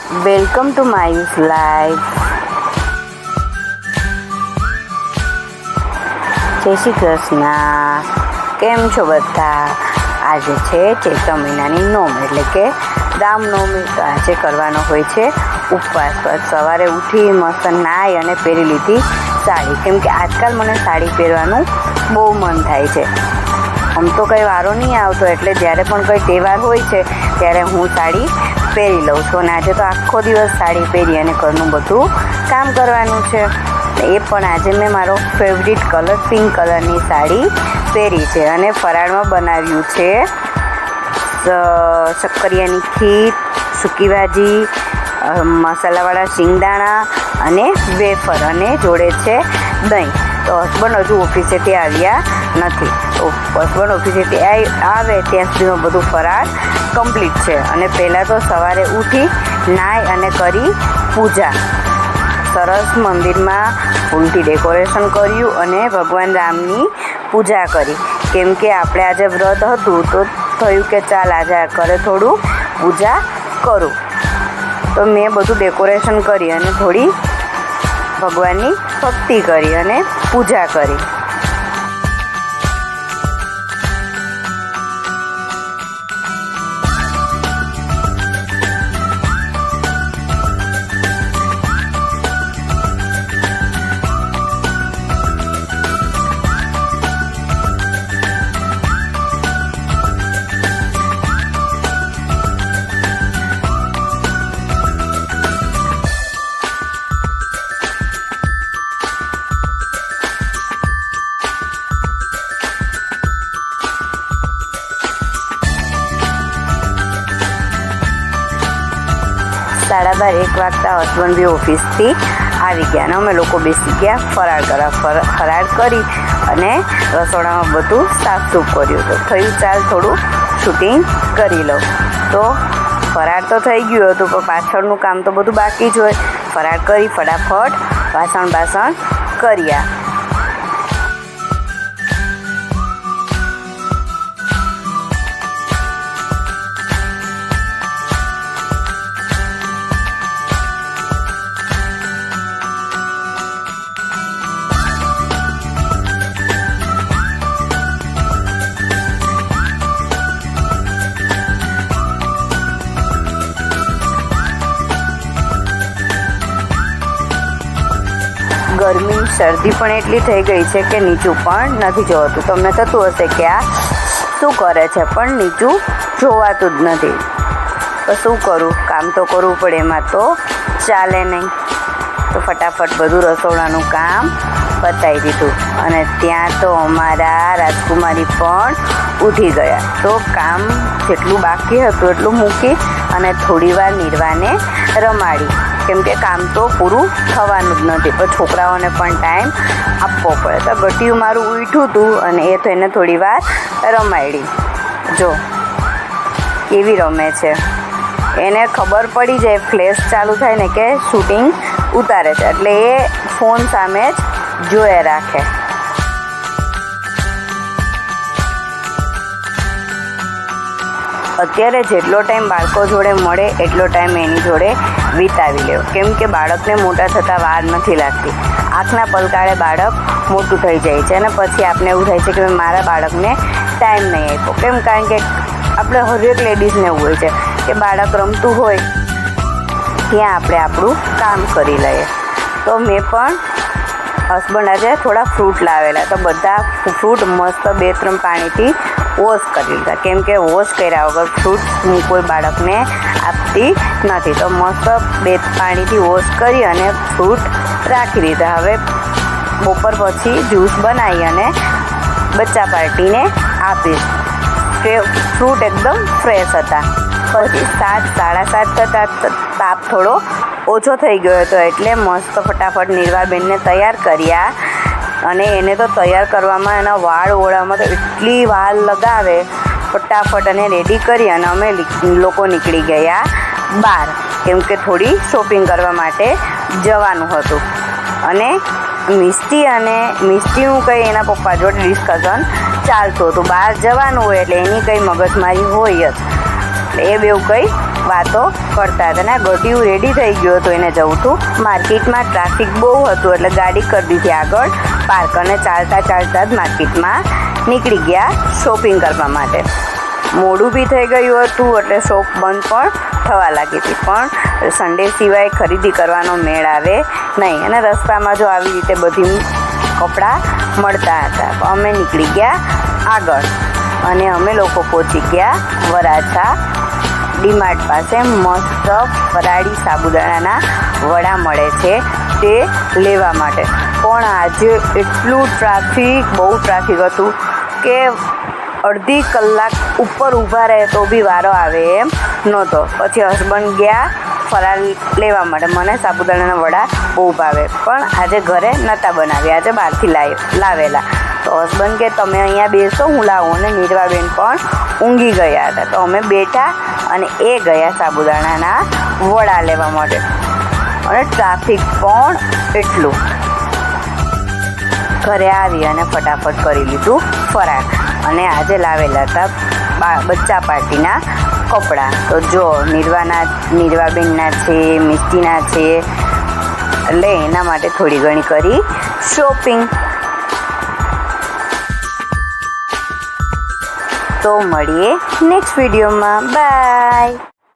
Welcome to માયુસ life. જય શ્રી કૃષ્ણ. કેમ છો બધા? આજે છે ચૈત્ર મહિનાની નોમ એટલે કે રામનવમી. તો આજે કરવાનો હોય છે ઉપવાસ. તો સવારે ઉઠી મસ્ત નાહી અને પહેરી લીધી સાડી, કેમ કે આજકાલ મને સાડી પહેરવાનું બહુ મન થાય છે. આમ તો કંઈ વારો નહીં આવતો, એટલે જ્યારે પણ કંઈ તહેવાર હોય છે ત્યારે હું સાડી પહેરી લઉં છું. અને આજે તો આખો દિવસ સાડી પહેરી અને ઘરનું બધું કામ કરવાનું છે. એ પણ આજે મેં મારો ફેવરિટ કલર પિંક કલરની સાડી પહેરી છે અને ફરાળમાં બનાવ્યું છે શક્કરિયાની ખીર, સૂકી ભાજી, મસાલાવાળા શિંગદાણા અને વેફર, અને જોડે છે દહીં. તો હસબન્ડ હજુ ઓફિસેથી આવ્યા નથી. તો હસબન્ડ ઓફિસેથી આવે ત્યાં સુધીમાં બધું ફરાળ કમ્પ્લીટ છે. અને પહેલાં તો સવારે ઉઠી નાહી અને કરી પૂજા. સરસ મંદિરમાં ફૂલથી ડેકોરેશન કર્યું અને ભગવાન રામની પૂજા કરી, કેમ કે આપણે આજે વ્રત હતું તો થયું કે ચાલ આજે ઘરે થોડું પૂજા કરું. તો મેં બધું ડેકોરેશન કરી અને થોડી ભગવાનની ભક્તિ કરી અને પૂજા કરી. સાડા 12-1 વાગતા હસબન્ડ બી ઓફિસથી આવી ગયા અને અમે લોકો બેસી ગયા ફરાળ કરવા. ફરાળ કરી અને રસોડામાં બધું સાફસૂફ કર્યું. તો થયું ચાલ થોડું શૂટિંગ કરી લઉં. તો ફરાળ તો થઈ ગયું હતું, પણ પાછળનું કામ તો બધું બાકી જ હોય. ફરાળ કરી ફટાફટ વાસણ કર્યા. ગરમી શરદી પણ એટલી થઈ ગઈ છે કે નીચું પણ નથી જોવાતું. તમને થતું હશે કે આ શું કરે છે, પણ નીચું જોવાતું જ નથી. તો શું કરું, કામ તો કરવું પડે, એમાં તો ચાલે નહીં. તો ફટાફટ બધું રસોડાનું કામ પતાવી દીધું. અને ત્યાં તો અમારા રાજકુમારી પણ ઉઠી ગયા. તો કામ જેટલું બાકી હતું એટલું મૂકી અને થોડી વાર નિર્વાને રમાડી, કેમ કે કામ તો પૂરું થવાનું જ નથી, પણ છોકરાઓને પણ ટાઈમ આપવો પડે. તો ગટિયું મારું ઉઠ્યું હતું અને એ તો એને થોડી વાર રમાડી. જો કેવી રમે છે, એને ખબર પડી જાય, ફ્લેશ ચાલુ થાય ને કે શૂટિંગ ઉતારે છે, એટલે એ ફોન સામે જ જોયા રાખે. અત્યારે જેટલો ટાઈમ બાળકો જોડે મળે એટલો ટાઈમ એની જોડે વિતાવી લેવો, કેમ કે બાળકને મોટા થતાં વાર નથી લાગતી. આંખના પલકાળે બાળક મોટું થઈ જાય છે અને પછી આપણે એવું થાય છે કે મારા બાળકને ટાઈમ નહીં આપ્યો. કેમ? કારણ કે આપણે હરેક લેડીઝને એવું હોય છે કે બાળક રમતું હોય ત્યાં આપણે આપણું કામ કરી લઈએ. તો મેં પણ હસબન્ડ આજે થોડા ફ્રૂટ લાવેલા, તો બધા ફ્રૂટ મસ્ત 2-3 પાણીથી વોશ કરી લીધા, કેમ કે વોશ કર્યા વગર ફ્રૂટ્સ હું કોઈ બાળકને આપતી નથી. તો મસ્ત 2 પાણીથી વોશ કરી અને ફ્રૂટ રાખી દીધા. હવે બપોર પછી જ્યુસ બનાવી અને બચ્ચા પાર્ટીને આપીશ. ફ્રૂટ એકદમ ફ્રેશ હતા. પછી 7-7:30 થતાં તાપ થોડો ઓછો થઈ ગયો હતો, એટલે મસ્ત ફટાફટ નિર્વાબેનને તૈયાર કર્યા. અને એને તો તૈયાર કરવામાં, એના વાળ ઓળામાં તો એટલી વાર લગાવે. ફટાફટ અને રેડી કરી અને અમે લોકો નીકળી ગયા બહાર, કેમ કે થોડી શોપિંગ કરવા માટે જવાનું હતું. અને મિષ્ટીનું કંઈ એના પપ્પા જોડે ડિસ્કશન ચાલતું હતું. બહાર જવાનું હોય એટલે એની કંઈ મગજમારી હોય જ, એટલે એ બેઉ કંઈ વાતો કરતા હતા. અને આ ગઢિયું રેડી થઈ ગયું હતું એને જવું હતું. માર્કેટમાં ટ્રાફિક બહુ હતું એટલે ગાડી કરી દીધી આગળ પાર્ક અને ચાલતા ચાલતા જ માર્કેટમાં નીકળી ગયા શોપિંગ કરવા માટે. મોડું બી થઈ ગયું હતું એટલે શોપ બંધ પણ થવા લાગી હતી. પણ સન્ડે સિવાય ખરીદી કરવાનો મેળ આવે નહીં અને રસ્તામાં જો આવી રીતે બધી કપડાં મળતા હતા. અમે નીકળી ગયા આગળ અને અમે લોકો પહોંચી ગયા વરાછા ડીમાર્ટ પાસે. મસ્ત ફરાળી સાબુદાણાના વડા મળે છે તે લેવા માટે. પણ આજે એટલું બહુ ટ્રાફિક હતું કે અડધી કલાક ઉપર ઊભા રહે તો બી વારો આવે એમ નહોતો. પછી હસબન્ડ ગયા ફરાળ લેવા માટે. મને સાબુદાણાના વડા બહુ ભાવે પણ આજે ઘરે નહોતા બનાવ્યા, આજે બહારથી લાવેલા. તો હસબન્ડ કે તમે અહીંયા બેસો હું લાવું, અને નીરવાબેન પણ ઊંઘી ગયા હતા. તો અમે બેઠા અને એ ગયા સાબુદાણાના વડા લેવા માટે. અને ટ્રાફિક પણ એટલું. ઘરે આવી અને ફટાફટ કરી લીધું ફરાળ. અને આજે લાવેલા હતા બચ્ચા પાર્ટીના કપડાં. તો જો નીરવાબેનના છે, મિસ્ટીના છે, એટલે એના માટે થોડી ઘણી કરી શોપિંગ. તો મળીએ નેક્સ્ટ વિડીયોમાં. બાય.